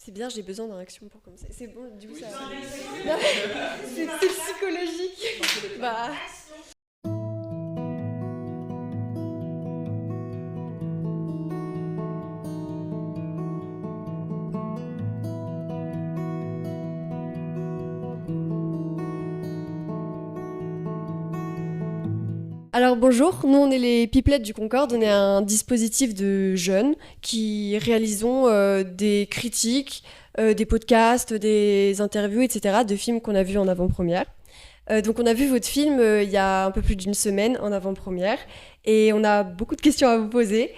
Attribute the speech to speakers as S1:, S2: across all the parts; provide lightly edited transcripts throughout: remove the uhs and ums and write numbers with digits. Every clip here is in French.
S1: C'est bien, j'ai besoin d'un action pour commencer. C'est bon, du coup, ça. Non, c'est psychologique. Bah. Alors bonjour, nous on est les Pipelettes du Concorde, on est un dispositif de jeunes qui réalisons des critiques, des podcasts, des interviews, etc. de films qu'on a vus en avant-première. Donc on a vu votre film il y a un peu plus d'une semaine en avant-première et on a beaucoup de questions à vous poser.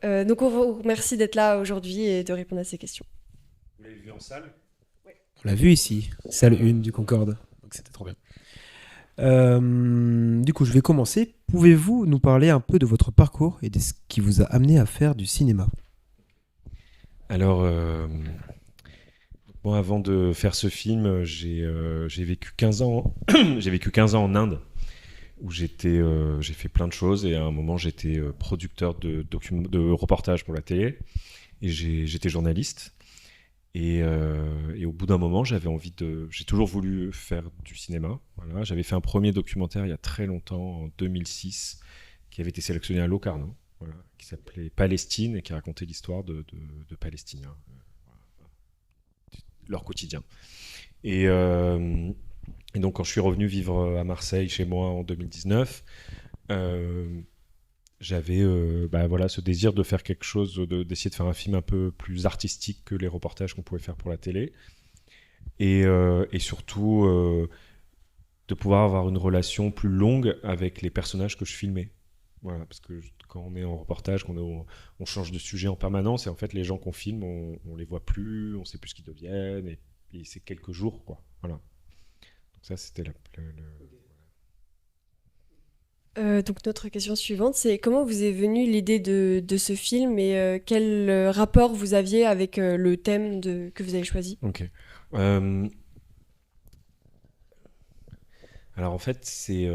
S1: Donc on vous remercie d'être là aujourd'hui et de répondre à ces questions.
S2: Vous l'avez vu en salle?
S3: On l'a vu ici, salle 1 du Concorde. Donc c'était trop bien. Du coup, je vais commencer. Pouvez-vous nous parler un peu de votre parcours et de ce qui vous a amené à faire du cinéma?
S2: Alors, moi, avant de faire ce film, j'ai vécu 15 ans. J'ai vécu 15 ans en Inde, où j'ai fait plein de choses. Et à un moment, j'étais producteur de reportages pour la télé. Et j'étais journaliste. Et au bout d'un moment, j'ai toujours voulu faire du cinéma. Voilà. J'avais fait un premier documentaire il y a très longtemps, en 2006, qui avait été sélectionné à Locarno, voilà, qui s'appelait Palestine et qui racontait l'histoire de Palestiniens, leur quotidien. Et donc, quand je suis revenu vivre à Marseille, chez moi, en 2019, j'avais voilà, ce désir de faire quelque chose, d'essayer de faire un film un peu plus artistique que les reportages qu'on pouvait faire pour la télé. Et surtout, de pouvoir avoir une relation plus longue avec les personnages que je filmais. Voilà, parce que quand on est en reportage, on change de sujet en permanence, et en fait, les gens qu'on filme, on les voit plus, on sait plus ce qu'ils deviennent, et c'est quelques jours, quoi. Voilà. Donc ça, c'était
S1: Donc notre question suivante, c'est comment vous est venue l'idée de ce film et quel rapport vous aviez avec le thème que vous avez choisi?
S2: Ok. Euh, Alors en fait, c'est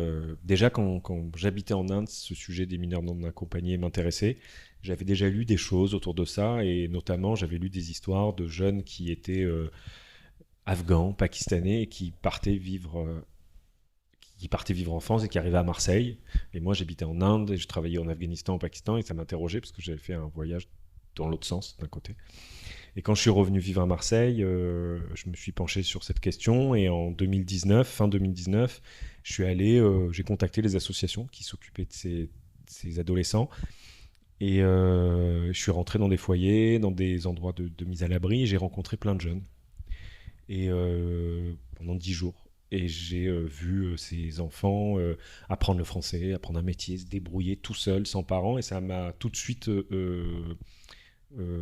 S2: déjà quand j'habitais en Inde, ce sujet des mineurs non accompagnés m'intéressait. J'avais déjà lu des choses autour de ça, et notamment j'avais lu des histoires de jeunes qui étaient afghans, pakistanais, et qui partaient vivre en France et qui arrivaient à Marseille. Et moi, j'habitais en Inde et je travaillais en Afghanistan, au Pakistan, et ça m'interrogeait parce que j'avais fait un voyage dans l'autre sens d'un côté. Et quand je suis revenu vivre à Marseille, je me suis penché sur cette question, et en 2019, fin 2019, j'ai contacté les associations qui s'occupaient de ces adolescents, et je suis rentré dans des foyers, dans des endroits de mise à l'abri, et j'ai rencontré plein de jeunes, et pendant 10 jours. Et j'ai vu ces enfants apprendre le français, apprendre un métier, se débrouiller tout seul, sans parents, et ça m'a tout de suite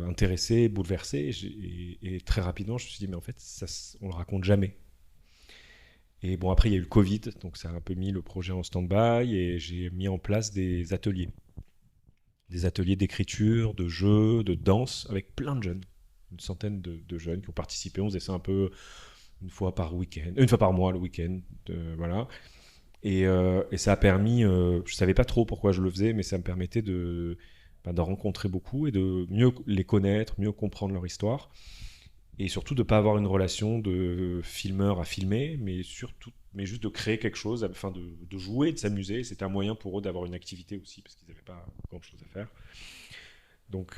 S2: intéressé, bouleversé, et très rapidement je me suis dit mais en fait ça, on le raconte jamais. Et bon, après il y a eu le Covid, donc ça a un peu mis le projet en stand-by, et j'ai mis en place des ateliers d'écriture, de jeu, de danse, avec plein de jeunes, une centaine de jeunes qui ont participé. On faisait ça un peu une fois par mois le week-end, voilà. Et ça a permis, je savais pas trop pourquoi je le faisais, mais ça me permettait de rencontrer beaucoup et de mieux les connaître, mieux comprendre leur histoire, et surtout de ne pas avoir une relation de filmeur à filmer, mais juste de créer quelque chose, enfin de jouer, de s'amuser. C'était un moyen pour eux d'avoir une activité aussi, parce qu'ils n'avaient pas grand-chose à faire. Donc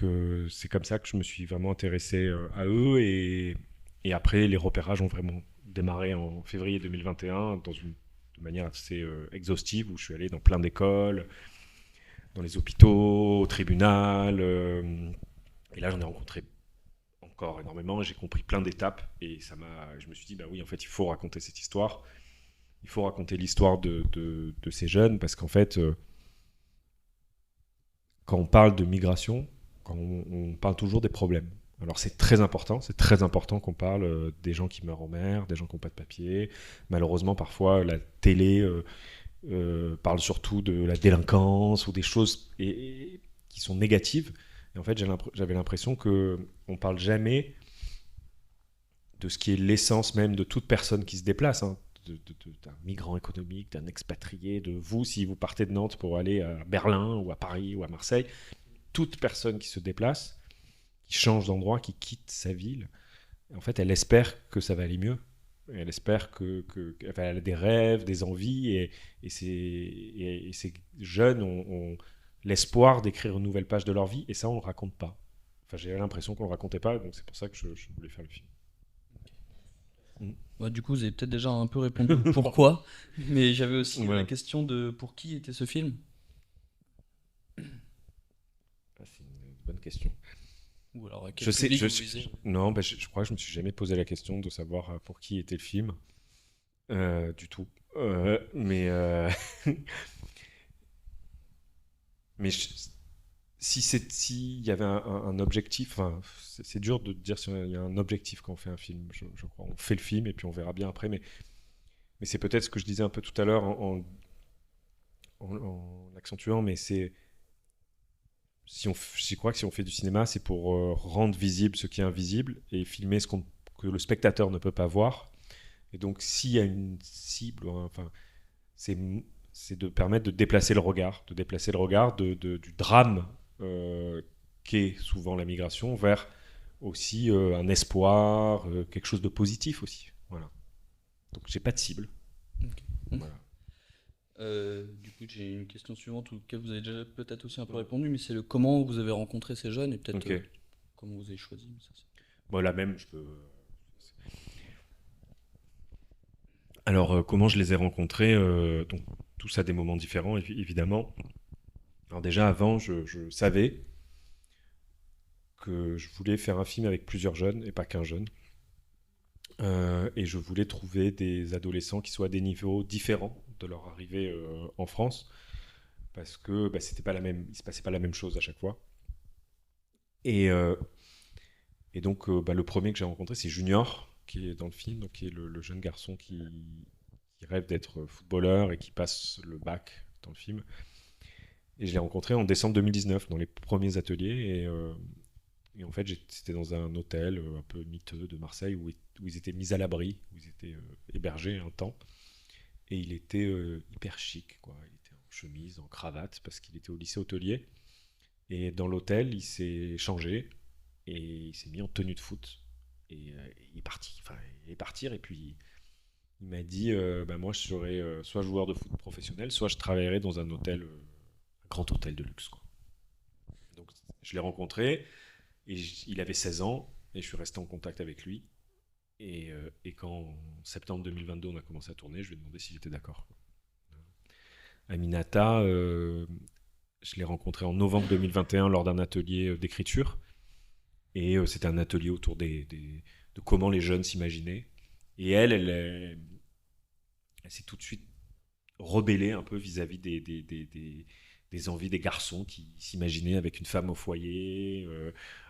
S2: c'est comme ça que je me suis vraiment intéressé à eux, et après les repérages ont vraiment démarré en février 2021 de manière assez exhaustive, où je suis allé dans plein d'écoles, dans les hôpitaux, au tribunal. Et là, j'en ai rencontré encore énormément, et j'ai compris plein d'étapes. Et je me suis dit, bah oui, en fait, il faut raconter cette histoire. Il faut raconter l'histoire de ces jeunes, parce qu'en fait, quand on parle de migration, on parle toujours des problèmes. Alors c'est très important qu'on parle des gens qui meurent en mer, des gens qui n'ont pas de papier. Malheureusement, parfois, la télé parle surtout de la délinquance ou des choses qui sont négatives. Et en fait, j'avais l'impression qu'on ne parle jamais de ce qui est l'essence même de toute personne qui se déplace, hein, d'un migrant économique, d'un expatrié, de vous, si vous partez de Nantes pour aller à Berlin ou à Paris ou à Marseille. Toute personne qui se déplace, qui change d'endroit, qui quitte sa ville, En fait, elle espère que ça va aller mieux. Et elle espère elle a des rêves, des envies, et ces jeunes ont l'espoir d'écrire une nouvelle page de leur vie, et ça, on ne le raconte pas. Enfin, j'ai l'impression qu'on ne le racontait pas, donc c'est pour ça que je voulais faire le film.
S4: Ouais, du coup, vous avez peut-être déjà un peu répondu pourquoi, mais j'avais aussi
S2: Ouais.
S4: la question de pour qui était ce film.
S2: C'est une bonne question.
S4: Ou alors,
S2: Je sais,
S4: public vous visez
S2: non, je crois que je me suis jamais posé la question de savoir pour qui était le film, du tout. Mais s'il y avait un objectif, enfin, c'est dur de dire s'il y a un objectif quand on fait un film. Je crois, on fait le film et puis on verra bien après. Mais c'est peut-être ce que je disais un peu tout à l'heure en accentuant, mais j'y crois que si on fait du cinéma, c'est pour rendre visible ce qui est invisible et filmer que le spectateur ne peut pas voir. Et donc, s'il y a une cible, enfin, c'est de permettre de déplacer le regard, du drame qu'est souvent la migration vers aussi un espoir, quelque chose de positif aussi. Voilà. Donc, j'ai pas de cible.
S4: Ok.
S2: Voilà.
S4: Du coup, j'ai une question suivante auquel vous avez déjà peut-être aussi un peu répondu, mais c'est le comment vous avez rencontré ces jeunes et peut-être
S2: Ok.
S4: comment vous avez choisi. Mais ça,
S2: Bon, la même, je peux. Alors, comment je les ai rencontrés donc, tous à des moments différents, évidemment. Alors, déjà, avant, je savais que je voulais faire un film avec plusieurs jeunes et pas qu'un jeune. Et je voulais trouver des adolescents qui soient à des niveaux différents de leur arrivée en France, parce que c'était pas il se passait pas la même chose à chaque fois. Et donc, le premier que j'ai rencontré, c'est Junior, qui est dans le film, donc qui est le jeune garçon qui rêve d'être footballeur et qui passe le bac dans le film. Et je l'ai rencontré en décembre 2019, dans les premiers ateliers. Et en fait, c'était dans un hôtel un peu miteux de Marseille où ils étaient mis à l'abri, où ils étaient hébergés un temps. Et il était hyper chic, quoi. Il était en chemise, en cravate, parce qu'il était au lycée hôtelier. Et dans l'hôtel, il s'est changé et il s'est mis en tenue de foot. Et il est parti. Enfin, il est parti. Et puis, il m'a dit moi, je serais soit joueur de foot professionnel, soit je travaillerais dans un hôtel, un grand hôtel de luxe, quoi. Donc, je l'ai rencontré. Et il avait 16 ans et je suis resté en contact avec lui. Et quand en septembre 2022 on a commencé à tourner, je lui ai demandé s'il était d'accord. Aminata, je l'ai rencontré en novembre 2021 lors d'un atelier d'écriture. Et c'était un atelier autour de comment les jeunes s'imaginaient. Et elle s'est tout de suite rebellée un peu vis-à-vis des envies des garçons qui s'imaginaient avec une femme au foyer,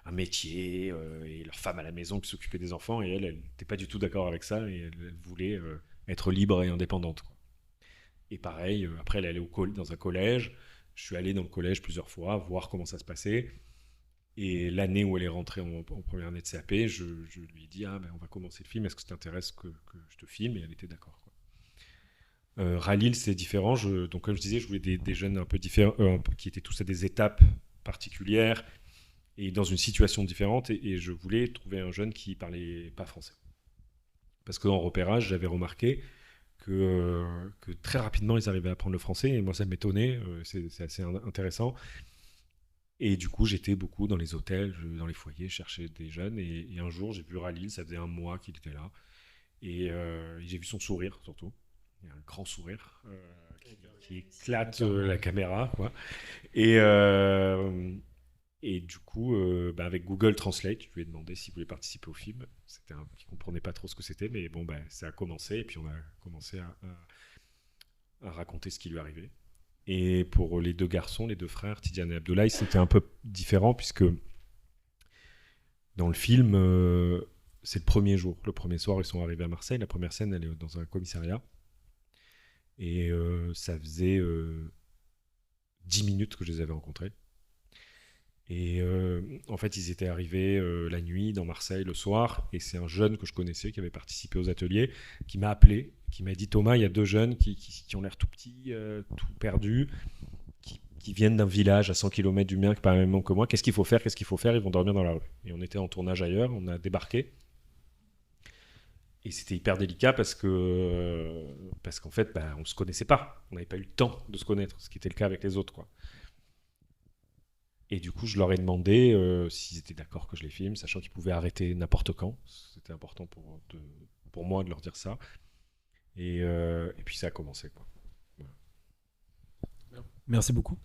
S2: un métier, et leur femme à la maison qui s'occupait des enfants. Et elle n'était pas du tout d'accord avec ça, et elle voulait être libre et indépendante, quoi. Et pareil, après elle est allée dans un collège. Je suis allé dans le collège plusieurs fois, voir comment ça se passait. Et l'année où elle est rentrée en première année de CAP, je lui ai dit on va commencer le film, est-ce que ça t'intéresse que je te filme? Et elle était d'accord, quoi. Ralil, c'est différent. Donc, comme je disais, je voulais des jeunes un peu différents, qui étaient tous à des étapes particulières et dans une situation différente. Et je voulais trouver un jeune qui parlait pas français. Parce qu'en repérage, j'avais remarqué que très rapidement, ils arrivaient à apprendre le français. Et moi, ça m'étonnait. C'est assez intéressant. Et du coup, j'étais beaucoup dans les hôtels, dans les foyers, chercher des jeunes. Et un jour, j'ai vu Ralil, ça faisait un mois qu'il était là. Et j'ai vu son sourire, surtout. Il y a un grand sourire qui éclate la caméra, quoi. Et du coup, avec Google Translate, je lui ai demandé s'il voulait participer au film. Il ne comprenait pas trop ce que c'était, mais bon, ça a commencé. Et puis on a commencé à raconter ce qui lui arrivait. Et pour les deux garçons, les deux frères, Tidiane et Abdoulaye, c'était un peu différent, puisque dans le film, c'est le premier jour. Le premier soir, ils sont arrivés à Marseille. La première scène, elle est dans un commissariat. Et ça faisait 10 minutes que je les avais rencontrés. Et en fait, ils étaient arrivés la nuit dans Marseille le soir. Et c'est un jeune que je connaissais qui avait participé aux ateliers qui m'a appelé, qui m'a dit: Thomas, il y a deux jeunes qui ont l'air tout petits, tout perdus, qui viennent d'un village à 100 km du mien, qui n'est pas le même nom que moi. Qu'est-ce qu'il faut faire? Ils vont dormir dans la rue. Et on était en tournage ailleurs, on a débarqué. Et c'était hyper délicat parce qu'en fait, on se connaissait pas. On n'avait pas eu le temps de se connaître, ce qui était le cas avec les autres, quoi. Et du coup, je leur ai demandé s'ils étaient d'accord que je les filme, sachant qu'ils pouvaient arrêter n'importe quand. C'était important pour moi de leur dire ça. Et puis ça a commencé, quoi.
S3: Merci beaucoup.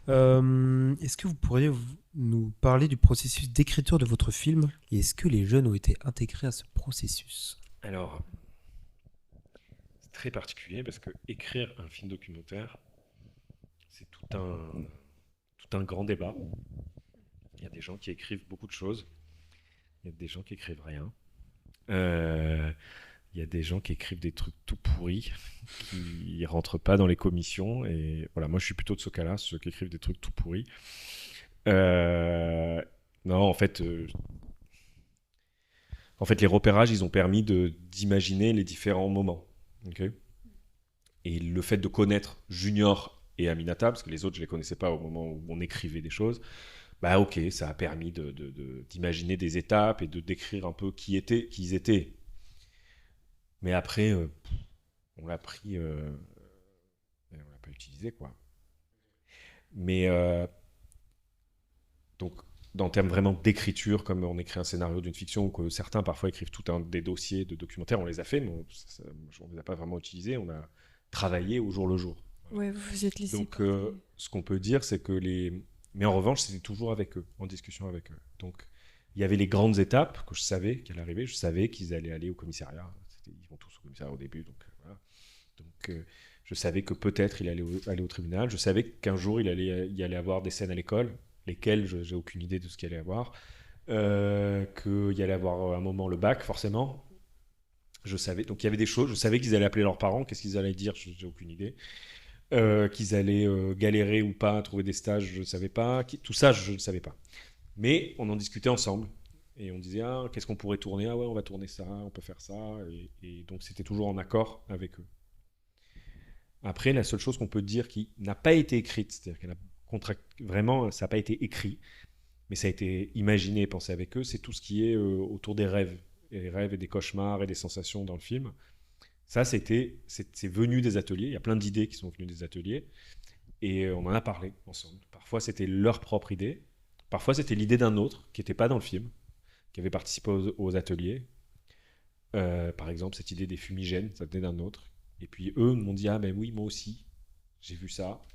S3: Est-ce que vous pourriez nous parler du processus d'écriture de votre film et est-ce que les jeunes ont été intégrés à ce processus?
S2: Alors, c'est très particulier parce que écrire un film documentaire, c'est tout un grand débat. Il y a des gens qui écrivent beaucoup de choses, il y a des gens qui écrivent rien. Il y a des gens qui écrivent des trucs tout pourris, qui rentrent pas dans les commissions. Et voilà, moi je suis plutôt de ce cas-là, ceux qui écrivent des trucs tout pourris. Non, en fait, les repérages, ils ont permis d'imaginer les différents moments. Okay, et le fait de connaître Junior et Aminata, parce que les autres, je les connaissais pas au moment où on écrivait des choses, ok, ça a permis d'imaginer des étapes et de décrire un peu qui ils étaient. Mais après, on l'a pris, on l'a pas utilisé, quoi. Mais donc, dans le terme vraiment d'écriture, comme on écrit un scénario d'une fiction, ou que certains parfois écrivent des dossiers de documentaires, on les a fait, mais on les a pas vraiment utilisés. On a travaillé au jour le jour.
S1: Ouais, vous êtes laissé.
S2: Donc, ce qu'on peut dire, c'est que mais en revanche, c'était toujours avec eux, en discussion avec eux. Donc, il y avait les grandes étapes que je savais qu'elles arrivaient. Je savais qu'ils allaient aller au commissariat. Ils vont tous au commissariat au début, donc voilà. Donc, je savais que peut-être il allait aller au tribunal. Je savais qu'un jour il allait avoir des scènes à l'école, lesquelles j'ai aucune idée de ce qu'il allait avoir. Qu'il y allait avoir un moment le bac, forcément. Je savais. Donc il y avait des choses. Je savais qu'ils allaient appeler leurs parents. Qu'est-ce qu'ils allaient dire? J'ai aucune idée. Qu'ils allaient galérer ou pas, trouver des stages, je ne savais pas. Tout ça, je ne savais pas. Mais on en discutait ensemble. Et on disait, qu'est-ce qu'on pourrait tourner? Ah ouais, on va tourner ça, on peut faire ça. Et donc, c'était toujours en accord avec eux. Après, la seule chose qu'on peut dire qui n'a pas été écrite, c'est-à-dire vraiment, ça n'a pas été écrit, mais ça a été imaginé et pensé avec eux, c'est tout ce qui est autour des rêves. Et les rêves et des cauchemars et des sensations dans le film. Ça, c'est venu des ateliers. Il y a plein d'idées qui sont venues des ateliers. Et on en a parlé ensemble. Parfois, c'était leur propre idée. Parfois, c'était l'idée d'un autre qui n'était pas dans le film, qui avait participé aux ateliers. Par exemple, cette idée des fumigènes, ça venait d'un autre. Et puis eux m'ont dit, ben oui, moi aussi, j'ai vu ça.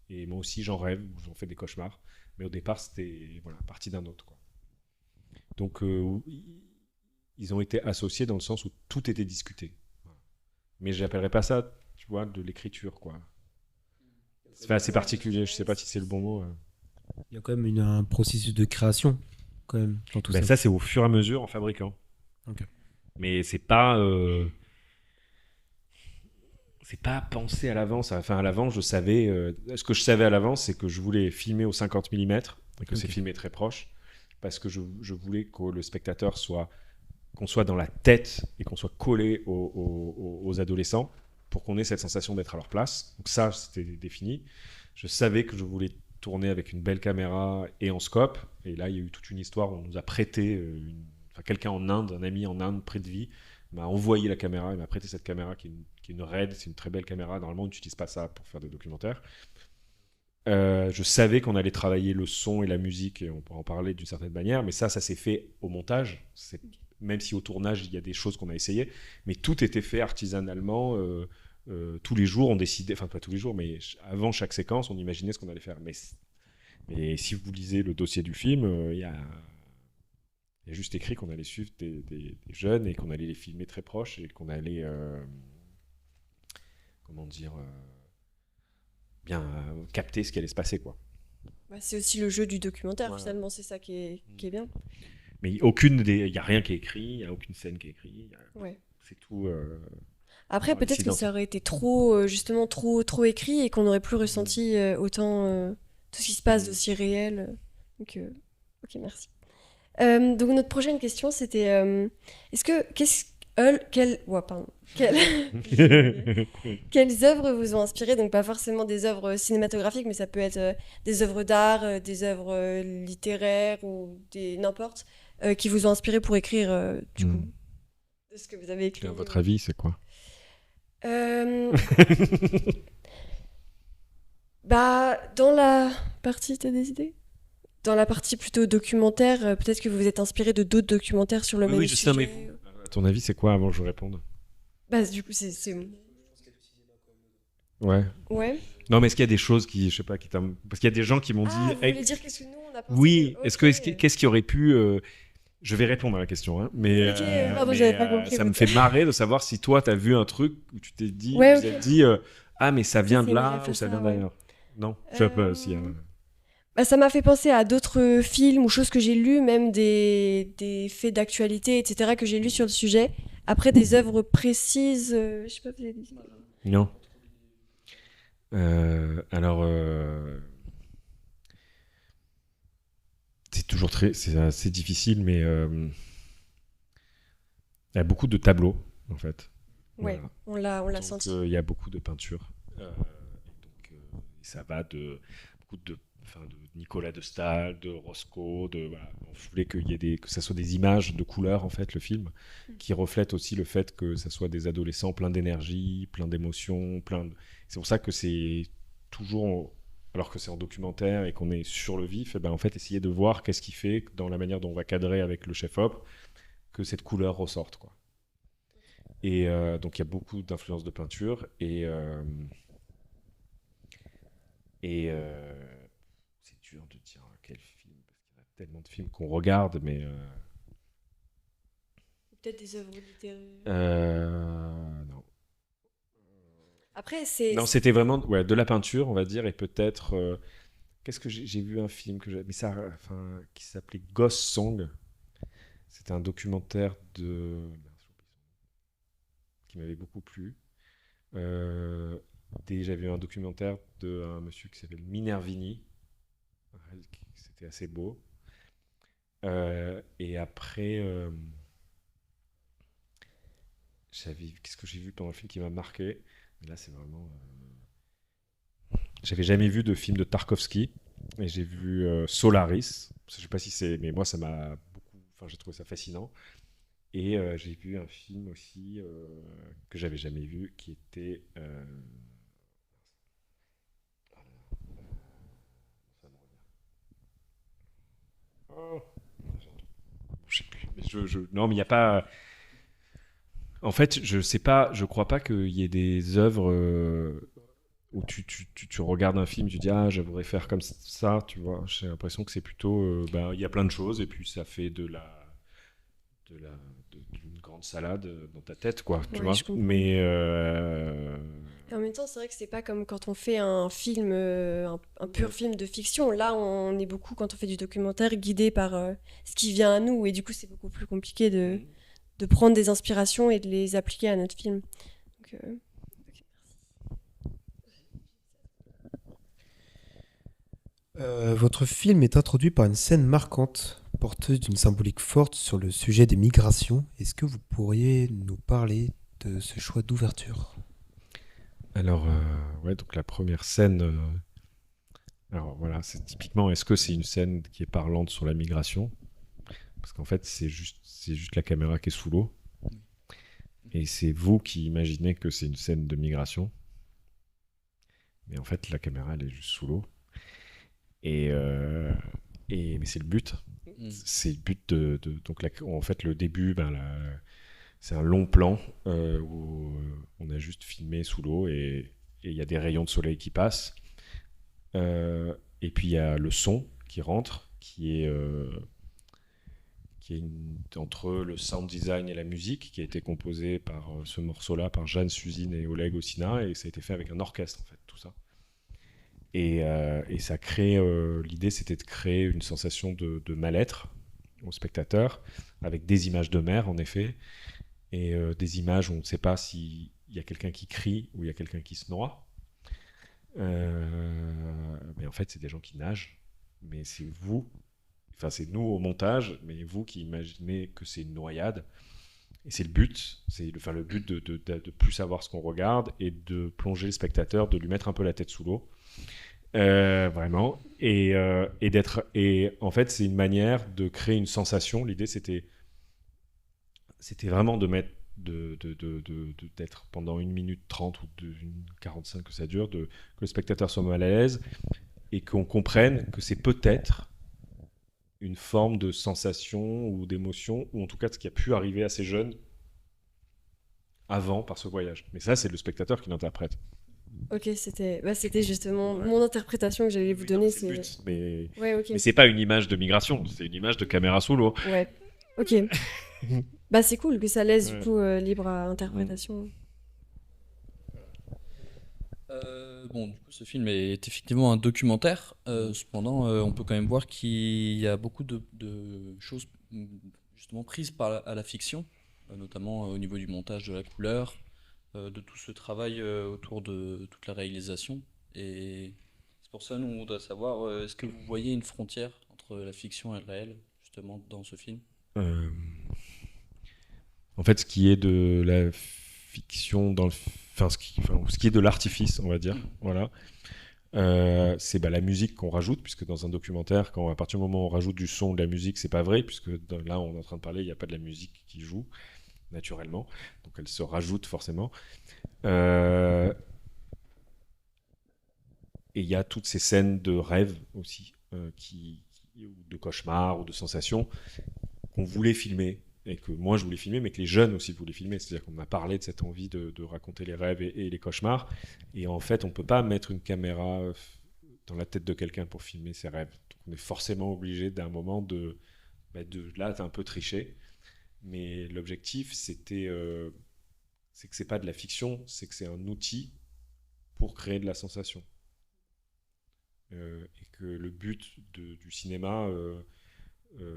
S2: Et moi aussi, j'en rêve, ou j'en fais des cauchemars. Mais au départ, c'était partie d'un autre, quoi. Donc, ils ont été associés dans le sens où tout était discuté. Mais je n'appellerais pas ça, tu vois, de l'écriture, quoi. C'est assez particulier, je ne sais pas si c'est le bon mot.
S3: Il y a quand même un processus de création, quand même, dans tout ça.
S2: Ça, c'est au fur et à mesure en fabriquant.
S3: Okay.
S2: Mais c'est pas pensé à l'avance. Enfin, à l'avance, je savais... ce que je savais à l'avance, c'est que je voulais filmer au 50 mm, et que c'est filmé très proche, parce que je voulais que le spectateur qu'on soit dans la tête et qu'on soit collé aux adolescents pour qu'on ait cette sensation d'être à leur place. Donc ça, c'était défini. Je savais que je voulais tourner avec une belle caméra et en scope. Et là, il y a eu toute une histoire où on nous a prêté, quelqu'un en Inde, un ami en Inde, près de vie, m'a envoyé la caméra, il m'a prêté cette caméra qui est une RED, c'est une très belle caméra. Normalement, on n'utilise pas ça pour faire des documentaires. Je savais qu'on allait travailler le son et la musique, et on pourra en parler d'une certaine manière, mais ça s'est fait au montage. Même si au tournage, il y a des choses qu'on a essayées, mais tout était fait artisanalement. Tous les jours, on décidait, enfin pas tous les jours, mais avant chaque séquence, on imaginait ce qu'on allait faire. Mais si vous lisez le dossier du film, il y a juste écrit qu'on allait suivre des jeunes et qu'on allait les filmer très proches et qu'on allait, bien capter ce qui allait se passer, quoi.
S1: C'est aussi le jeu du documentaire, finalement, c'est ça qui est bien.
S2: Mais il n'y a rien qui est écrit, il n'y a aucune scène qui est écrite. C'est tout.
S1: Après, peut-être que ça aurait été trop, justement, trop écrit et qu'on n'aurait plus ressenti autant tout ce qui se passe d'aussi réel. Donc, ok, merci. Donc, notre prochaine question, c'était quelles œuvres vous ont inspiré? Donc, pas forcément des œuvres cinématographiques, mais ça peut être des œuvres d'art, des œuvres littéraires ou n'importe, qui vous ont inspiré pour écrire, du coup. de ce que vous avez écrit.
S2: À votre avis, c'est quoi?
S1: Bah, dans la partie, t'as des idées? Dans la partie plutôt documentaire, peut-être que vous vous êtes inspiré de d'autres documentaires sur le même
S2: Oui, je sais,
S1: sujet.
S2: mais à ton avis, c'est quoi avant que je réponde?
S1: Bah, du coup, c'est...
S2: Ouais.
S1: Ouais.
S2: Non, mais est-ce qu'il y a des choses qui, je sais pas, parce qu'il y a des gens qui m'ont
S1: Ah,
S2: dit.
S1: vous voulez dire qu'est-ce que nous, on a pensé
S2: Oui,
S1: que-
S2: est-ce que,
S1: ok.
S2: qu'est-ce qui aurait pu. Je vais répondre à la question, hein, mais,
S1: Ok, pardon, j'avais pas compris,
S2: ça me
S1: ok.
S2: fait marrer de savoir si toi, tu as vu un truc où tu t'es dit,
S1: Ouais,
S2: vous
S1: ok.
S2: êtes dit, ah, mais ça vient
S1: c'est
S2: de
S1: une
S2: là
S1: ref à
S2: ou ça
S1: ça,
S2: vient
S1: ouais.
S2: d'ailleurs. Non, je sais pas si.
S1: Bah, ça m'a fait penser à d'autres films ou choses que j'ai lues, même des faits d'actualité, etc., que j'ai lus sur le sujet. Après, des œuvres précises, je sais pas, vous avez dit.
S2: Non. Alors, c'est assez difficile, mais il y a beaucoup de tableaux, en fait.
S1: Ouais,
S2: Voilà.
S1: on l'a
S2: Donc,
S1: senti.
S2: il y a beaucoup de peintures. Ça va de beaucoup de Nicolas de Staël, de Roscoe, voilà. Je voulais que ça soit des images de couleurs, en fait, le film, qui reflètent aussi le fait que ça soit des adolescents pleins d'énergie, pleins d'émotions, C'est pour ça que c'est toujours, alors que c'est en documentaire et qu'on est sur le vif, et ben en fait, essayer de voir qu'est-ce qui fait, dans la manière dont on va cadrer avec le chef-op, que cette couleur ressorte, quoi. Et donc, il y a beaucoup d'influences de peinture et c'est dur de dire quel film, parce qu'il y a tellement de films qu'on regarde, mais
S1: Peut-être des œuvres littéraires.
S2: non.
S1: Après, c'est...
S2: Non, c'était vraiment de la peinture, on va dire, et peut-être. Qu'est-ce que j'ai vu un film qui s'appelait Ghost Song. C'était un documentaire qui m'avait beaucoup plu. J'avais vu un documentaire d'un monsieur qui s'appelle Minervini. C'était assez beau. Et après, qu'est-ce que j'ai vu pendant le film qui m'a marqué? Mais là, c'est vraiment. J'avais jamais vu de film de Tarkovsky. Et j'ai vu Solaris. Je sais pas si c'est. Mais moi, ça m'a beaucoup. Enfin, j'ai trouvé ça fascinant. Et j'ai vu un film aussi que j'avais jamais vu qui était. Ça me revient. Oh, je sais plus. Mais non, mais il n'y a pas. En fait, je sais pas. Je crois pas qu'il y ait des œuvres où tu regardes un film, tu dis ah, je voudrais faire comme ça, tu vois. J'ai l'impression que c'est plutôt. Il y a plein de choses et puis ça fait d'une grande salade dans ta tête, quoi. Tu
S1: Ouais,
S2: vois.
S1: je comprends.
S2: Mais
S1: Et en même temps, c'est vrai que c'est pas comme quand on fait un film, un pur film de fiction. Là, on est beaucoup, quand on fait du documentaire, guidé par ce qui vient à nous. Et du coup, c'est beaucoup plus compliqué de prendre des inspirations et de les appliquer à notre film. Donc,
S3: Votre film est introduit par une scène marquante, porteuse d'une symbolique forte sur le sujet des migrations. Est-ce que vous pourriez nous parler de ce choix d'ouverture?
S2: alors, donc la première scène. Alors voilà, c'est typiquement, est-ce que c'est une scène qui est parlante sur la migration? Parce qu'en fait, c'est juste la caméra qui est sous l'eau. Et c'est vous qui imaginez que c'est une scène de migration. Mais en fait, la caméra, elle est juste sous l'eau. Mais c'est le but. C'est le but donc en fait, le début, c'est un long plan où on a juste filmé sous l'eau et il y a des rayons de soleil qui passent. Et puis il y a le son qui rentre, qui est entre le sound design et la musique, qui a été composé par ce morceau-là par Jeanne Suzine et Oleg Ossina, et ça a été fait avec un orchestre, en fait, tout ça. Et ça crée. L'idée, c'était de créer une sensation de mal-être au spectateur, avec des images de mer, en effet, et des images où on ne sait pas s'il y a quelqu'un qui crie ou il y a quelqu'un qui se noie. Mais en fait, c'est des gens qui nagent, mais c'est vous. Enfin, c'est nous au montage, mais vous qui imaginez que c'est une noyade. Et c'est le but. C'est le but de plus savoir ce qu'on regarde et de plonger le spectateur, de lui mettre un peu la tête sous l'eau. Vraiment. Et en fait, c'est une manière de créer une sensation. L'idée, c'était vraiment de mettre d'être pendant 1 minute 30 ou 45 que ça dure, que le spectateur soit mal à l'aise et qu'on comprenne que c'est peut-être une forme de sensation ou d'émotion, ou en tout cas de ce qui a pu arriver à ces jeunes avant par ce voyage. Mais ça, c'est le spectateur qui l'interprète.
S1: Ok, c'était justement mon interprétation que j'allais vous donner.
S2: C'est le but, mais
S1: Ouais, ok.
S2: c'est pas une image de migration, c'est une image de caméra sous l'eau.
S1: Ouais, ok. Bah c'est cool que ça laisse
S2: Ouais.
S1: du coup libre à interprétation.
S4: Bon, du coup, ce film est effectivement un documentaire. Cependant, on peut quand même voir qu'il y a beaucoup de choses justement prises à la fiction, notamment au niveau du montage de la couleur, de tout ce travail autour de toute la réalisation. Et c'est pour ça, nous, on doit savoir, est-ce que vous voyez une frontière entre la fiction et le réel, justement, dans ce film?
S2: Euh, En fait, ce qui est de la fiction ce qui est de l'artifice, on va dire, voilà. C'est la musique qu'on rajoute, puisque dans un documentaire, à partir du moment où on rajoute du son, de la musique, c'est pas vrai, puisque là, on est en train de parler, il n'y a pas de la musique qui joue naturellement, donc elle se rajoute forcément. Et il y a toutes ces scènes de rêve aussi, ou de cauchemars ou de sensations qu'on voulait filmer, et que moi je voulais filmer, mais que les jeunes aussi voulaient filmer. C'est-à-dire qu'on a parlé de cette envie de raconter les rêves et les cauchemars. Et en fait, on ne peut pas mettre une caméra dans la tête de quelqu'un pour filmer ses rêves. Donc on est forcément obligé d'un moment là, t'as un peu triché. Mais l'objectif, c'est que c'est pas de la fiction, c'est que c'est un outil pour créer de la sensation. Et que le but du cinéma,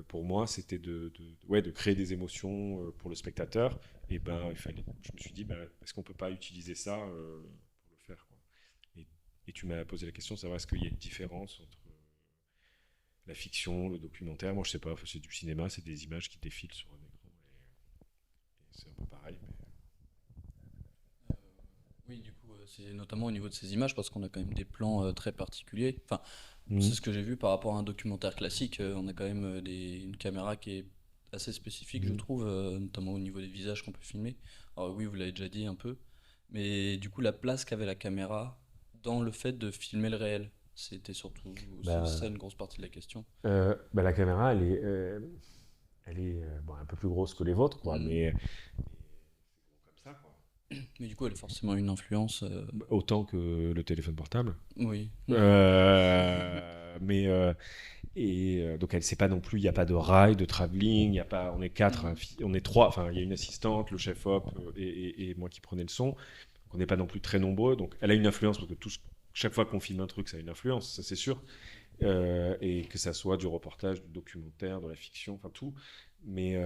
S2: pour moi, c'était de créer des émotions pour le spectateur. Et je me suis dit, est-ce qu'on peut pas utiliser ça pour le faire, quoi. Et tu m'as posé la question de savoir est-ce qu'il y a une différence entre la fiction, le documentaire. Moi, je sais pas, c'est du cinéma, c'est des images qui défilent sur un écran. Et c'est un peu pareil.
S4: Oui, du coup, c'est notamment au niveau de ces images, parce qu'on a quand même des plans très particuliers. Enfin,
S2: Mais...
S4: c'est ce que j'ai vu par rapport à un documentaire classique. On a quand même une caméra qui est assez spécifique, je trouve, notamment au niveau des visages qu'on peut filmer. Alors oui, vous l'avez déjà dit un peu, mais du coup, la place qu'avait la caméra dans le fait de filmer le réel, c'était surtout ça une grosse partie de la question.
S2: La caméra, elle est un peu plus grosse que les vôtres, quoi, mais comme ça, quoi.
S4: Mais du coup, elle a forcément une influence.
S2: Autant que le téléphone portable.
S4: Oui.
S2: Donc elle sait pas non plus, il n'y a pas de rail, de travelling, y a pas, on est 4, on est 3, enfin il y a une assistante, le chef op et moi qui prenais le son. Donc, on n'est pas non plus très nombreux, donc elle a une influence parce que chaque fois qu'on filme un truc, ça a une influence, ça c'est sûr. Et que ça soit du reportage, du documentaire, de la fiction, enfin tout. Mais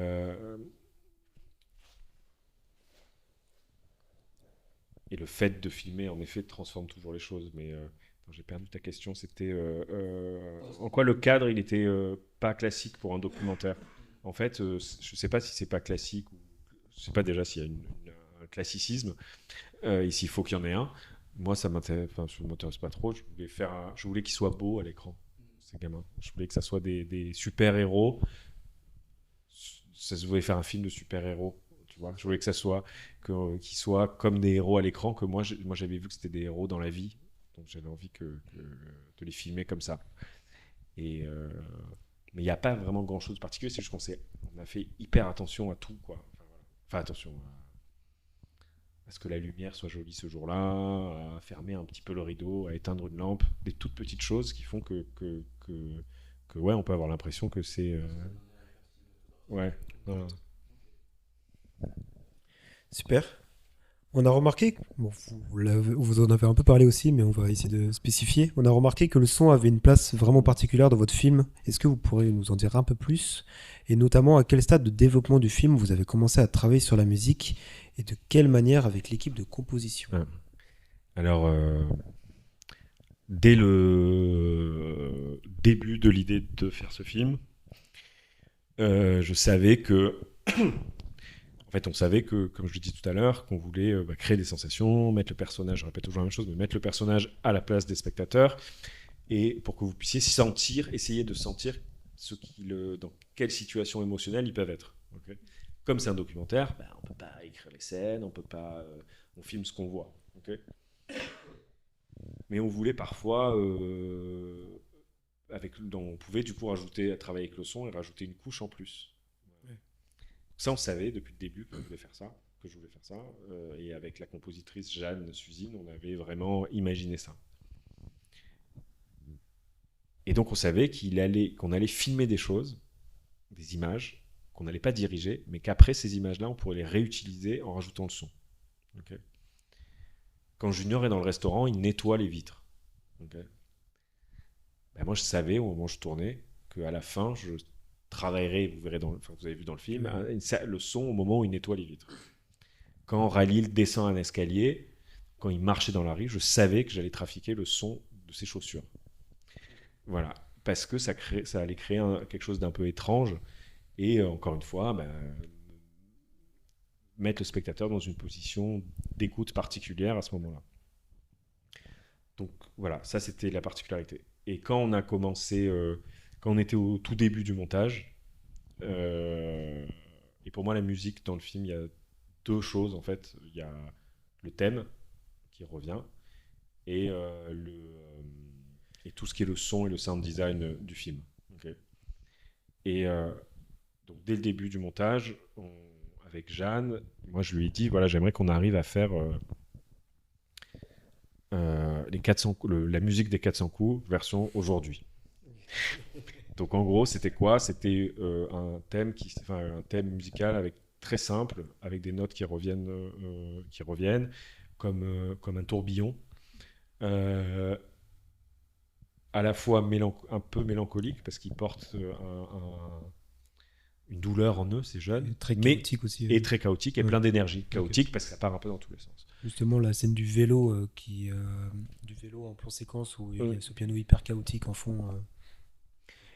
S2: et le fait de filmer, en effet, transforme toujours les choses. Mais j'ai perdu ta question. C'était en quoi le cadre, il était pas classique pour un documentaire. En fait, je sais pas si c'est pas classique ou je sais pas déjà s'il y a un classicisme. Ici, il faut qu'il y en ait un. Moi, ça m'intéresse pas trop. Je voulais qu'il soit beau à l'écran, ces gamins. Je voulais que ça soit des super-héros. Je voulais faire un film de super-héros. Tu vois, je voulais que ça soit qu'ils soient comme des héros à l'écran, que moi j'avais vu que c'était des héros dans la vie, donc j'avais envie de les filmer comme ça. Et mais il n'y a pas vraiment grand chose de particulier, c'est juste qu'on a fait hyper attention à tout, quoi. Enfin attention à ce que la lumière soit jolie ce jour-là, à fermer un petit peu le rideau, à éteindre une lampe, des toutes petites choses qui font que ouais, on peut avoir l'impression que c'est ouais. Voilà.
S3: Super. On a remarqué, vous en avez un peu parlé aussi, mais on va essayer de spécifier. On a remarqué que le son avait une place vraiment particulière dans votre film. Est-ce que vous pourriez nous en dire un peu plus? Et notamment, à quel stade de développement du film vous avez commencé à travailler sur la musique et de quelle manière avec l'équipe de composition?
S2: Alors, dès le début de l'idée de faire ce film, je savais que... En fait, on savait que, comme je le dis tout à l'heure, qu'on voulait créer des sensations, mettre le personnage, je répète toujours la même chose, mais mettre le personnage à la place des spectateurs, et pour que vous puissiez essayer de sentir dans quelle situation émotionnelle ils peuvent être. Okay. Comme c'est un documentaire, on peut pas écrire les scènes, on peut pas, on filme ce qu'on voit. Ok. Mais on voulait parfois, on pouvait du coup travailler avec le son et rajouter une couche en plus.
S3: Ouais.
S2: Ça, on savait depuis le début que je voulais faire ça. Et avec la compositrice Jeanne Suzine, on avait vraiment imaginé ça. Et donc on savait qu'on allait filmer des choses, des images, qu'on n'allait pas diriger, mais qu'après ces images-là, on pourrait les réutiliser en rajoutant le son. Okay. Quand Junior est dans le restaurant, il nettoie les vitres. Okay. Moi, je savais au moment où je tournais qu'à la fin, je travaillerais, vous avez vu dans le film, le son au moment où il nettoie les vitres. Quand Khalil descend un escalier, quand il marchait dans la rue, je savais que j'allais trafiquer le son de ses chaussures. Voilà, parce que ça allait créer quelque chose d'un peu étrange et encore une fois, mettre le spectateur dans une position d'écoute particulière à ce moment-là. Donc voilà, ça c'était la particularité. Et quand on a commencé, quand on était au tout début du montage, et pour moi la musique dans le film, il y a deux choses en fait. Il y a le thème qui revient et tout ce qui est le son et le sound design du film. Okay. Et donc dès le début du montage, avec Jeanne, moi je lui ai dit voilà, j'aimerais qu'on arrive à faire les 400 la musique des 400 coups version aujourd'hui. Donc en gros, c'était quoi ? C'était un thème musical très simple, avec des notes qui reviennent comme un tourbillon. À la fois un peu mélancolique, parce qu'il porte une douleur en eux, ces jeunes.
S3: Et très chaotique aussi.
S2: Et très chaotique, et plein d'énergie. Chaotique, parce que ça part un peu dans tous les sens.
S3: Justement, la scène du vélo, du vélo en plan séquence, où il y a ce piano hyper chaotique en fond.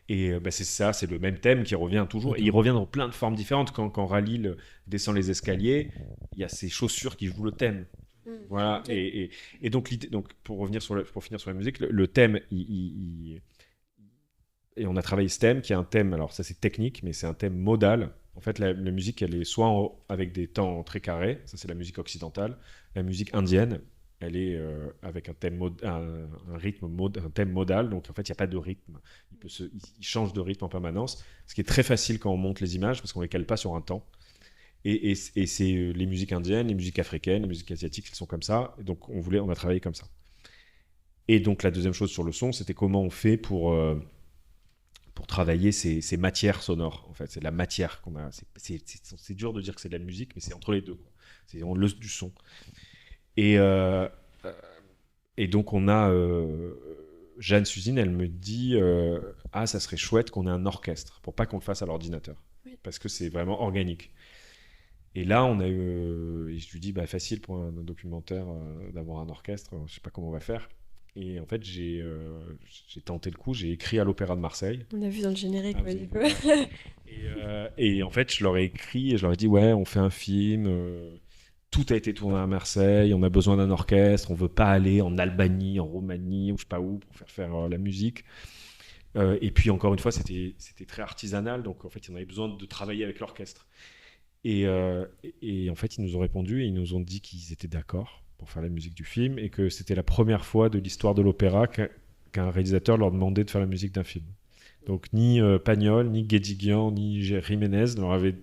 S2: Et c'est ça, c'est le même thème qui revient toujours. Okay. Et il revient dans plein de formes différentes. Quand Khalil descend les escaliers, il y a ses chaussures qui jouent le thème. Voilà. Okay. Et donc, pour finir sur la musique, le thème, et on a travaillé ce thème qui est un thème, alors ça c'est technique, mais c'est un thème modal. En fait, la musique, elle est soit avec des temps très carrés, ça c'est la musique occidentale. La musique indienne, elle est avec un thème un thème modal, donc en fait il n'y a pas de rythme. Il change de rythme en permanence, ce qui est très facile quand on monte les images parce qu'on ne les cale pas sur un temps. Et c'est les musiques indiennes, les musiques africaines, les musiques asiatiques, elles sont comme ça. Et donc on a travaillé comme ça. Et donc la deuxième chose sur le son, c'était comment on fait pour travailler ces matières sonores. En fait, c'est de la matière qu'on a. C'est dur de dire que c'est de la musique, mais c'est entre les deux, quoi. C'est du son. Et donc on a Jeanne Suzine, elle me dit ça serait chouette qu'on ait un orchestre pour pas qu'on le fasse à l'ordinateur, parce que c'est vraiment organique. Et là on a et je lui dis facile pour un documentaire d'avoir un orchestre, je sais pas comment on va faire. Et en fait j'ai tenté le coup, j'ai écrit à l'Opéra de Marseille.
S1: On a vu dans le générique, du coup.
S2: Et en fait je leur ai écrit et je leur ai dit on fait un film. Tout a été tourné à Marseille, on a besoin d'un orchestre, on veut pas aller en Albanie, en Roumanie, ou je sais pas où, pour faire la musique. Et puis encore une fois, c'était très artisanal, donc en fait, on avait besoin de travailler avec l'orchestre. Et en fait, ils nous ont répondu et ils nous ont dit qu'ils étaient d'accord pour faire la musique du film et que c'était la première fois de l'histoire de l'opéra qu'un réalisateur leur demandait de faire la musique d'un film. Donc ni Pagnol, ni Guédiguian, ni Jiménez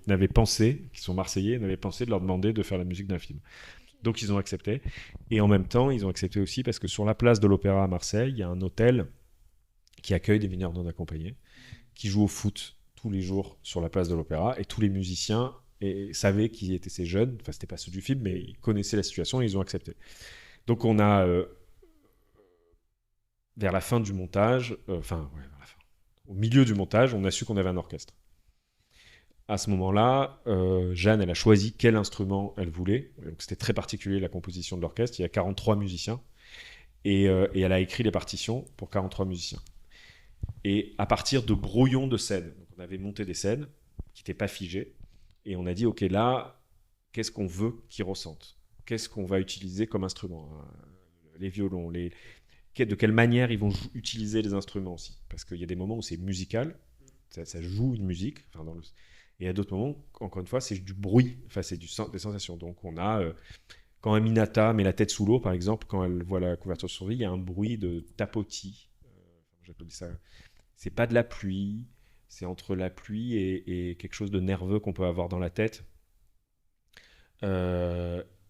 S2: n'avaient pensé, qui sont marseillais, n'avaient pensé de leur demander de faire la musique d'un film. Donc ils ont accepté. Et en même temps, ils ont accepté aussi parce que sur la place de l'Opéra à Marseille, il y a un hôtel qui accueille des mineurs non accompagnés, qui jouent au foot tous les jours sur la place de l'Opéra. Et tous les musiciens savaient qui étaient ces jeunes. Enfin, c'était pas ceux du film, mais ils connaissaient la situation et ils ont accepté. Donc on a, vers la fin du montage, au milieu du montage, on a su qu'on avait un orchestre. À ce moment-là, Jeanne, elle a choisi quel instrument elle voulait. Donc, c'était très particulier, la composition de l'orchestre. Il y a 43 musiciens. Et elle a écrit les partitions pour 43 musiciens. Et à partir de brouillons de scènes, donc on avait monté des scènes qui n'étaient pas figées. Et on a dit, OK, là, qu'est-ce qu'on veut qu'ils ressentent ? Qu'est-ce qu'on va utiliser comme instrument ? Les violons, de quelle manière ils vont utiliser les instruments aussi, parce qu'il y a des moments où c'est musical, ça joue une musique, Et à d'autres moments, encore une fois, c'est du bruit, enfin, c'est des sensations. Donc on a, quand Aminata met la tête sous l'eau, par exemple, quand elle voit la couverture de survie, il y a un bruit de tapotis. J'appelle ça. C'est pas de la pluie, c'est entre la pluie et quelque chose de nerveux qu'on peut avoir dans la tête.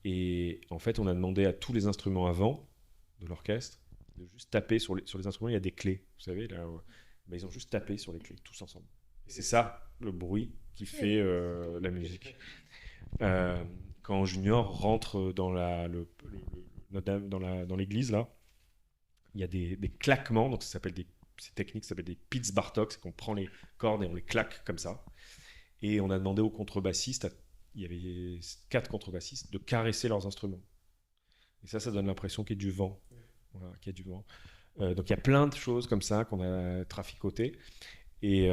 S2: Et en fait, on a demandé à tous les instruments avant de l'orchestre de juste taper sur les instruments. Il y a des clés, vous savez, là, ben, ils ont juste tapé sur les clés, tous ensemble. Et c'est ça, le bruit qui fait la musique. Quand Junior rentre dans dans l'église, là, il y a des claquements, donc ces techniques s'appellent des Pitts Bartok, c'est qu'on prend les cordes et on les claque comme ça. Et on a demandé aux contrebassistes, il y avait 4 contrebassistes, de caresser leurs instruments. Et ça donne l'impression qu'il y a du vent. Voilà, qu'il y a du vent. Donc il y a plein de choses comme ça qu'on a traficotées. Et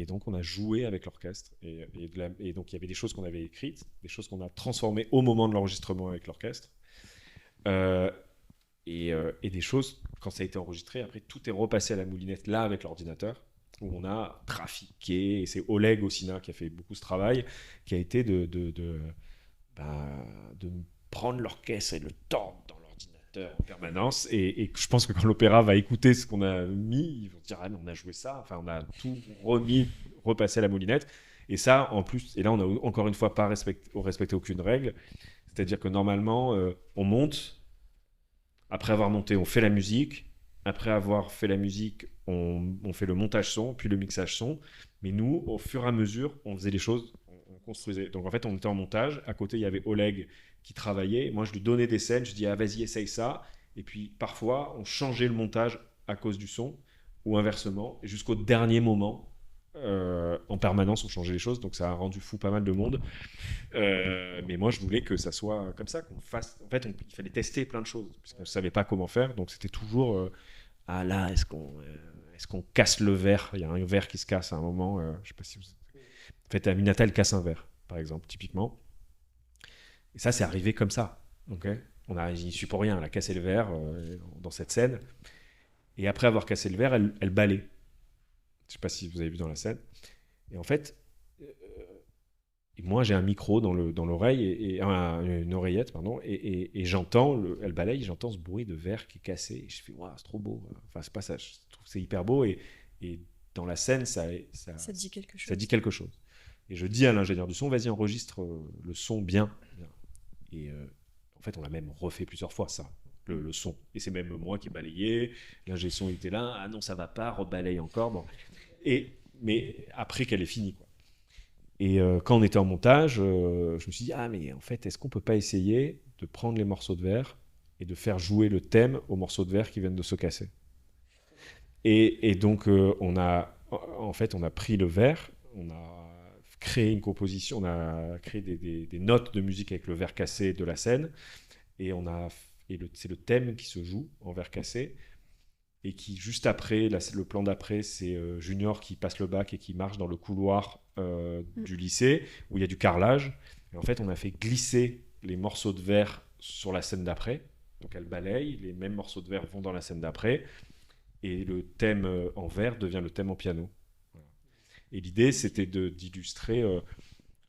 S2: donc on a joué avec l'orchestre. Et donc il y avait des choses qu'on avait écrites, des choses qu'on a transformées au moment de l'enregistrement avec l'orchestre. Et des choses, quand ça a été enregistré, après tout est repassé à la moulinette là avec l'ordinateur, où on a trafiqué, et c'est Oleg Ossina qui a fait beaucoup ce travail, qui a été de prendre l'orchestre et de le tordre dans l'ordinateur en permanence, et je pense que quand l'opéra va écouter ce qu'on a mis, ils vont dire ah mais on a joué ça, enfin on a tout repassé à la moulinette, et ça en plus, et là on a encore une fois pas respecté aucune règle, c'est-à-dire que normalement on monte. Après avoir monté, on fait la musique. Après avoir fait la musique, on fait le montage son, puis le mixage son. Mais nous, au fur et à mesure, on faisait les choses, on construisait. Donc en fait, on était en montage. À côté, il y avait Oleg qui travaillait. Moi, je lui donnais des scènes. Je dis ah vas-y, essaye ça. Et puis parfois, on changeait le montage à cause du son ou inversement. Et jusqu'au dernier moment, en permanence, on changeait les choses. Donc ça a rendu fou pas mal de monde. Mais moi, je voulais que ça soit comme ça, qu'on fasse. En fait, il fallait tester plein de choses, puisqu'on ne savait pas comment faire. Donc, c'était toujours ah là, est-ce qu'on casse le verre? Il y a un verre qui se casse à un moment. Je ne sais pas si vous. En fait, Aminata, elle casse un verre, par exemple, typiquement. Et ça, c'est arrivé comme ça. Okay, il n'y suit pour rien. Elle a cassé le verre dans cette scène. Et après avoir cassé le verre, elle balaye. Je ne sais pas si vous avez vu dans la scène. Et en fait. Et moi, j'ai un micro dans l'oreille, et une oreillette, pardon, et j'entends, elle balaye, j'entends ce bruit de verre qui est cassé. Et je fais, waouh, c'est trop beau. Enfin, c'est pas ça, je trouve que c'est hyper beau. Et dans la scène, ça
S1: dit quelque chose.
S2: Ça dit quelque chose. Et je dis à l'ingénieur du son, vas-y, enregistre le son bien. Et en fait, on l'a même refait plusieurs fois, ça, le son. Et c'est même moi qui ai balayé. L'ingé son était là, ah non, ça va pas, rebalaye encore. Bon. Mais après qu'elle est finie, quoi. Et quand on était en montage, je me suis dit, ah mais en fait, est-ce qu'on peut pas essayer de prendre les morceaux de verre et de faire jouer le thème aux morceaux de verre qui viennent de se casser? Et donc, on a pris le verre, on a créé une composition, on a créé des notes de musique avec le verre cassé de la scène, et c'est le thème qui se joue en verre cassé. Et qui, juste après, le plan d'après, c'est Junior qui passe le bac et qui marche dans le couloir du lycée, où il y a du carrelage. Et en fait, on a fait glisser les morceaux de verre sur la scène d'après. Donc elle balaye, les mêmes morceaux de verre vont dans la scène d'après. Et le thème en verre devient le thème en piano. Voilà. Et l'idée, c'était d'illustrer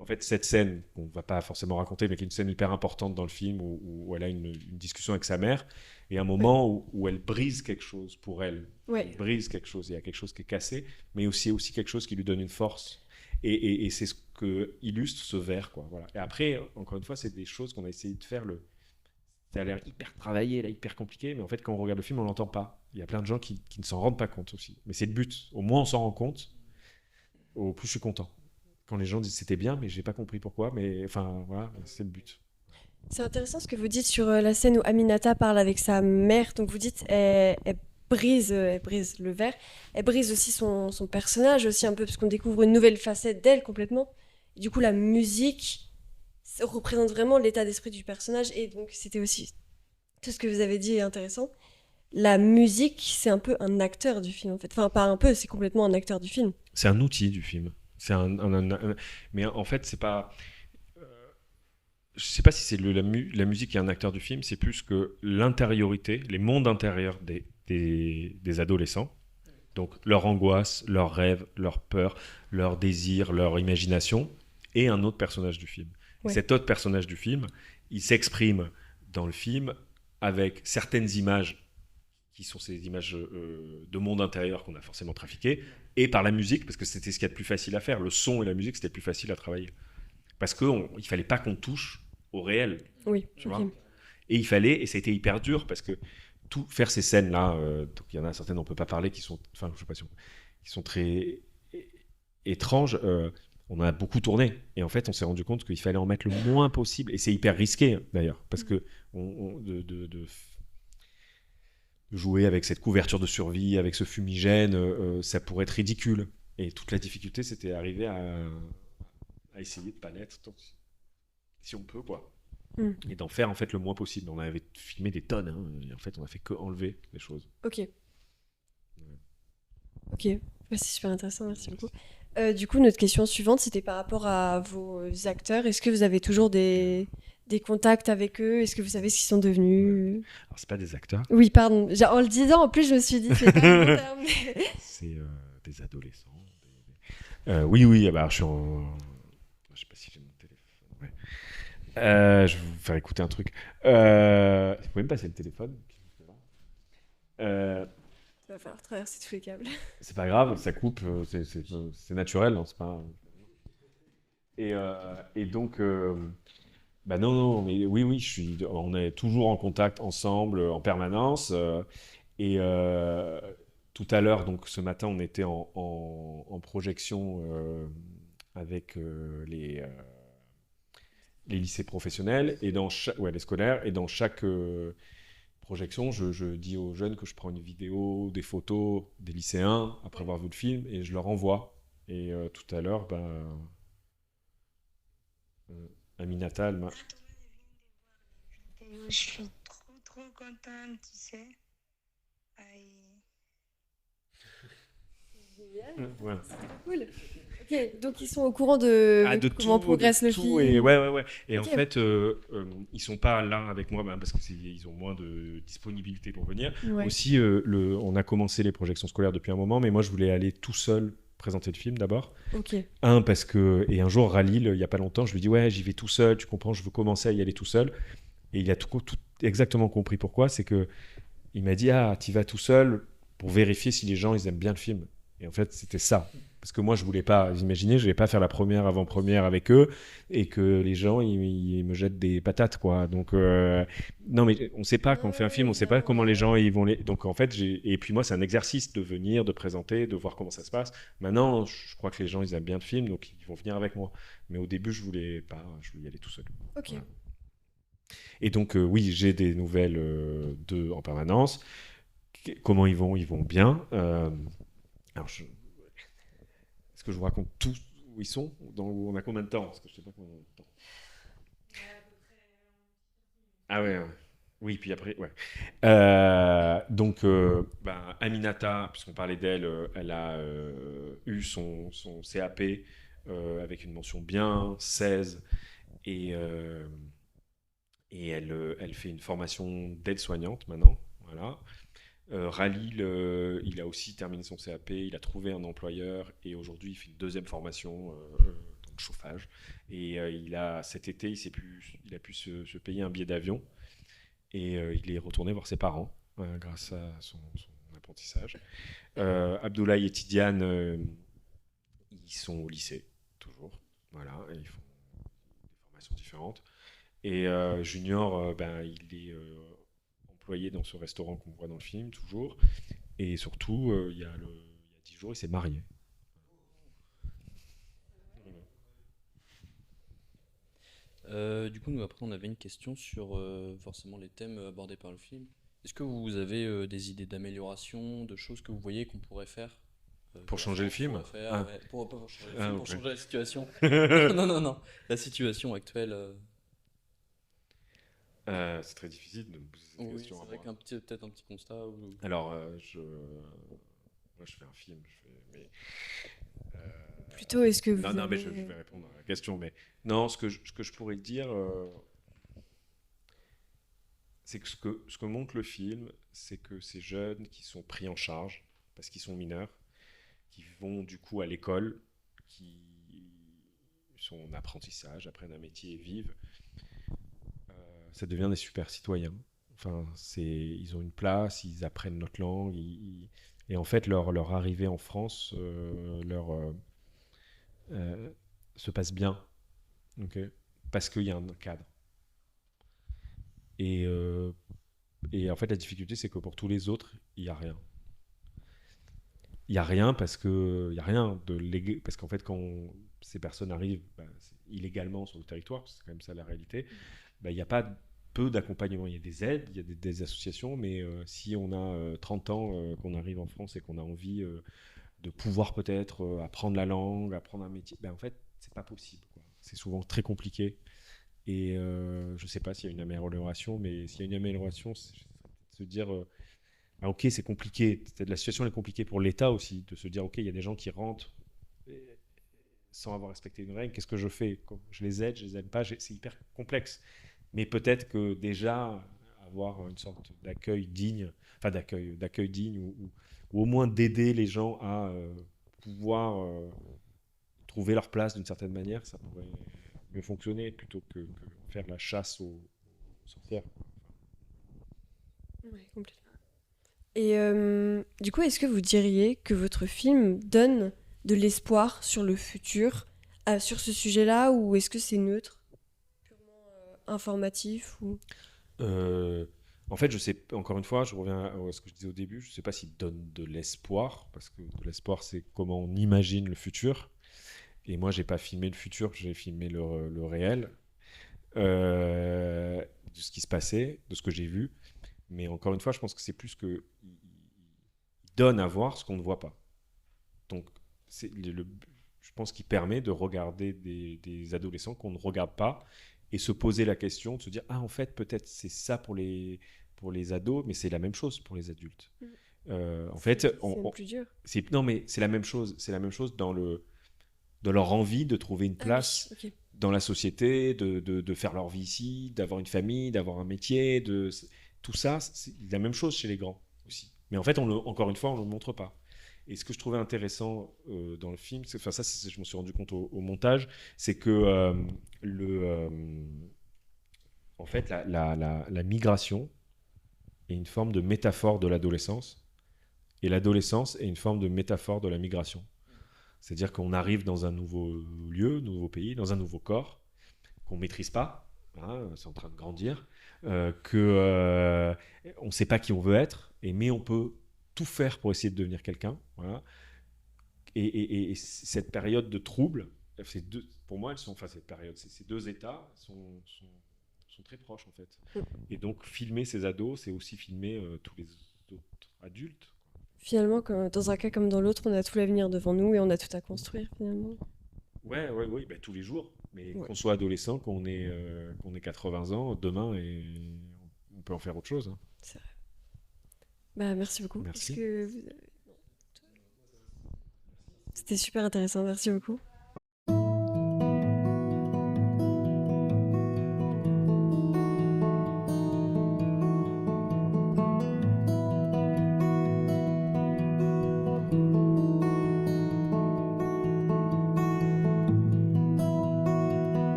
S2: en fait, cette scène, qu'on ne va pas forcément raconter, mais qui est une scène hyper importante dans le film, où elle a une discussion avec sa mère. Et un moment où elle brise quelque chose pour elle.
S1: Ouais.
S2: Elle brise quelque chose, il y a quelque chose qui est cassé, mais aussi quelque chose qui lui donne une force. Et c'est ce que illustre ce verre, quoi. Voilà. Et après, encore une fois, c'est des choses qu'on a essayé de faire. Ça a l'air hyper travaillé, là, hyper compliqué, mais en fait, quand on regarde le film, on l'entend pas. Il y a plein de gens qui ne s'en rendent pas compte aussi. Mais c'est le but. Au moins, on s'en rend compte, au plus je suis content. Quand les gens disent c'était bien, mais j'ai pas compris pourquoi, mais enfin, voilà, c'est le but.
S1: C'est intéressant ce que vous dites sur la scène où Aminata parle avec sa mère. Donc vous dites elle brise le verre. Elle brise aussi son personnage aussi un peu, parce qu'on découvre une nouvelle facette d'elle complètement. Et du coup, la musique représente vraiment l'état d'esprit du personnage. Et donc c'était aussi tout ce que vous avez dit est intéressant. La musique, c'est un peu un acteur du film en fait. Enfin, pas un peu, c'est complètement un acteur du film.
S2: C'est un outil du film. C'est mais en fait, c'est pas. Je sais pas si c'est la musique qui est un acteur du film, c'est plus que l'intériorité, les mondes intérieurs des adolescents Donc leur angoisse, leurs rêves, leurs peurs, leurs désirs, leur imagination, et un autre personnage du film. Et
S1: Ouais.
S2: cet autre personnage du film, il s'exprime dans le film avec certaines images qui sont ces images de monde intérieur qu'on a forcément trafiquées, et par la musique, parce que c'était ce qu'il y a de plus facile à faire. Le son et la musique, c'était plus facile à travailler. Parce qu'il ne fallait pas qu'on touche au réel.
S1: Oui,
S2: Tu
S1: ok.
S2: vois. Et il fallait, et ça a été hyper dur, parce que faire ces scènes-là, donc il y en a certaines dont on ne peut pas parler, qui sont, enfin, je sais pas si qui sont très étranges. On en a beaucoup tourné. Et en fait, on s'est rendu compte qu'il fallait en mettre le moins possible. Et c'est hyper risqué, d'ailleurs, parce que de jouer avec cette couverture de survie, avec ce fumigène, ça pourrait être ridicule. Et toute la difficulté, c'était arriver à essayer de pas l'être, si on peut, quoi.
S1: Mm.
S2: Et d'en faire en fait le moins possible. On avait filmé des tonnes, hein, et en fait, on a fait que enlever des choses.
S1: Ok. Ok. Ouais, c'est super intéressant, merci beaucoup. Du coup, notre question suivante, c'était par rapport à vos acteurs. Est-ce que vous avez toujours des contacts avec eux? Est-ce que vous savez ce qu'ils sont devenus?
S2: Alors, c'est pas des acteurs,
S1: Oui, pardon. En le disant, en plus, je me suis dit, c'est pas le bon terme.
S2: c'est des adolescents. Oui, bah, je suis en. Je sais pas si j'ai mon téléphone. Ouais. Je vais vous faire écouter un truc. Vous pouvez me passer le téléphone?
S1: Il va falloir traverser tous les câbles.
S2: C'est pas grave, ça coupe, c'est naturel, hein, c'est pas. Et donc, bah non, mais oui, on est toujours en contact ensemble, en permanence. Et tout à l'heure, donc ce matin, on était en projection avec les lycées professionnels et les scolaires, et dans chaque projection, je dis aux jeunes que je prends une vidéo, des photos des lycéens après avoir vu le film et je leur envoie. Et tout à l'heure, Aminata, elle m'a.
S5: Je suis trop contente, tu sais. Aïe.
S2: Voilà.
S1: Cool. Ok, donc ils sont au courant de comment progresse le film.
S2: Et, ouais. Et
S1: Ok.
S2: en fait, ils sont pas là avec moi parce qu'ils ont moins de disponibilité pour venir.
S1: Ouais.
S2: Aussi, on a commencé les projections scolaires depuis un moment, mais moi je voulais aller tout seul présenter le film d'abord.
S1: Ok.
S2: Parce que, et un jour, Ralil, il y a pas longtemps, je lui dis ouais, j'y vais tout seul, tu comprends, je veux commencer à y aller tout seul. Et il a tout exactement compris pourquoi. C'est que il m'a dit t'y vas tout seul pour vérifier si les gens ils aiment bien le film. Et en fait, c'était ça. Parce que moi, je voulais pas, vous imaginez, je voulais pas faire la première avant-première avec eux et que les gens ils me jettent des patates, quoi. Donc non, mais on sait pas quand on fait un film, on sait pas comment les gens ils vont les. Donc en fait, et puis moi, c'est un exercice de venir, de présenter, de voir comment ça se passe. Maintenant, je crois que les gens ils aiment bien le film, donc ils vont venir avec moi. Mais au début, je voulais y aller tout seul.
S1: Ok.
S2: Voilà. Et donc oui, j'ai des nouvelles d'eux en permanence. Comment ils vont? Ils vont bien. Alors, est-ce que je vous raconte tout où ils sont? On a combien de temps? Parce que je sais pas combien de temps. Ah ouais. Oui, puis après, ouais. Donc, Aminata, puisqu'on parlait d'elle, elle a eu son CAP avec une mention bien, 16, et elle fait une formation d'aide-soignante maintenant. Voilà. Ralil, il a aussi terminé son CAP, il a trouvé un employeur et aujourd'hui il fait une deuxième formation dans le chauffage. Et cet été, il a pu se payer un billet d'avion et il est retourné voir ses parents grâce à son apprentissage. Abdoulaye et Tidiane, ils sont au lycée, toujours. Voilà, et ils font des formations différentes. Et Junior, il est employé dans ce restaurant qu'on voit dans le film, toujours. Et surtout, il y a 10 jours, il s'est marié.
S4: Du coup, nous, après, on avait une question sur forcément les thèmes abordés par le film. Est-ce que vous avez des idées d'amélioration, de choses que vous voyez qu'on pourrait faire
S2: Pour
S4: que la
S2: changer le
S4: France
S2: film?
S4: pourrait faire,
S2: Ah.
S4: ouais, pas pour changer le
S2: Ah,
S4: film,
S2: ok.
S4: pour changer la situation. Non. La situation actuelle.
S2: C'est très difficile de me poser cette
S4: Oui,
S2: question
S4: c'est
S2: à
S4: vrai
S2: moi.
S4: peut-être un petit constat.
S2: Alors, moi, je fais un film, mais
S1: Plutôt, est-ce que vous
S2: non, mais je
S1: avez-
S2: vais répondre à la question. Mais non, ce que je pourrais dire, c'est que ce que montre le film, c'est que ces jeunes qui sont pris en charge parce qu'ils sont mineurs, qui vont du coup à l'école, qui sont en apprentissage, apprennent un métier et vivent. Ça devient des super citoyens. Enfin, ils ont une place, ils apprennent notre langue, et en fait, leur arrivée en France se passe bien, ok, parce qu'il y a un cadre. Et, et en fait, la difficulté, c'est que pour tous les autres, il n'y a rien. Il n'y a rien parce que il y a rien de légal, parce qu'en fait, quand ces personnes arrivent illégalement sur le territoire, c'est quand même ça la réalité, il n'y a pas peu d'accompagnement. Il y a des aides, il y a des associations, mais si on a 30 ans, qu'on arrive en France et qu'on a envie de pouvoir peut-être apprendre la langue, apprendre un métier, en fait, c'est pas possible, quoi. C'est souvent très compliqué. Et je ne sais pas s'il y a une amélioration, mais s'il y a une amélioration, c'est de se dire ok, c'est compliqué. La situation est compliquée pour l'État aussi, de se dire ok, il y a des gens qui rentrent sans avoir respecté une règle. Qu'est-ce que je fais? Je les aide, je les aide pas. C'est hyper complexe. Mais peut-être que déjà avoir une sorte d'accueil digne, enfin d'accueil digne, ou au moins d'aider les gens à pouvoir trouver leur place d'une certaine manière, ça pourrait mieux fonctionner plutôt que faire la chasse aux sorcières.
S1: Ouais, complètement. Et du coup, est-ce que vous diriez que votre film donne de l'espoir sur le futur, sur ce sujet-là, ou est-ce que c'est neutre, purement informatif ou...
S2: En fait, je sais, encore une fois, je reviens à ce que je disais au début, je ne sais pas s'il donne de l'espoir, parce que de l'espoir, c'est comment on imagine le futur. Et moi, j'ai pas filmé le futur, j'ai filmé le réel de ce qui se passait, de ce que j'ai vu. Mais encore une fois, je pense que c'est plus que il donne à voir ce qu'on ne voit pas. Donc, je pense qu'il permet de regarder des adolescents qu'on ne regarde pas et se poser la question, de se dire ah en fait peut-être c'est ça pour les ados, mais c'est la même chose pour les adultes. En fait,
S1: C'est plus dur.
S2: non mais c'est la même chose. C'est la même chose dans leur envie de trouver une place
S1: Ah oui, ok.
S2: dans la société, de faire leur vie ici, d'avoir une famille, d'avoir un métier, tout ça, c'est la même chose chez les grands aussi. Mais en fait, encore une fois, on ne le montre pas. Et ce que je trouvais intéressant dans le film, je m'en suis rendu compte au montage, c'est que en fait, la migration est une forme de métaphore de l'adolescence, et l'adolescence est une forme de métaphore de la migration. C'est-à-dire qu'on arrive dans un nouveau lieu, nouveau pays, dans un nouveau corps, qu'on ne maîtrise pas, hein, c'est en train de grandir, qu'on ne sait pas qui on veut être, mais on peut tout faire pour essayer de devenir quelqu'un. Voilà. Et cette période de trouble, pour moi, ces deux états sont très proches en fait. Et donc filmer ces ados, c'est aussi filmer tous les autres adultes.
S1: Finalement, dans un cas comme dans l'autre, on a tout l'avenir devant nous et on a tout à construire finalement.
S2: Oui, tous les jours. Mais
S1: Ouais.
S2: qu'on soit adolescent, qu'on ait 80 ans, demain, on peut en faire autre chose. Hein.
S1: C'est vrai. Bah, merci beaucoup.
S2: Merci.
S1: C'était super intéressant, merci beaucoup.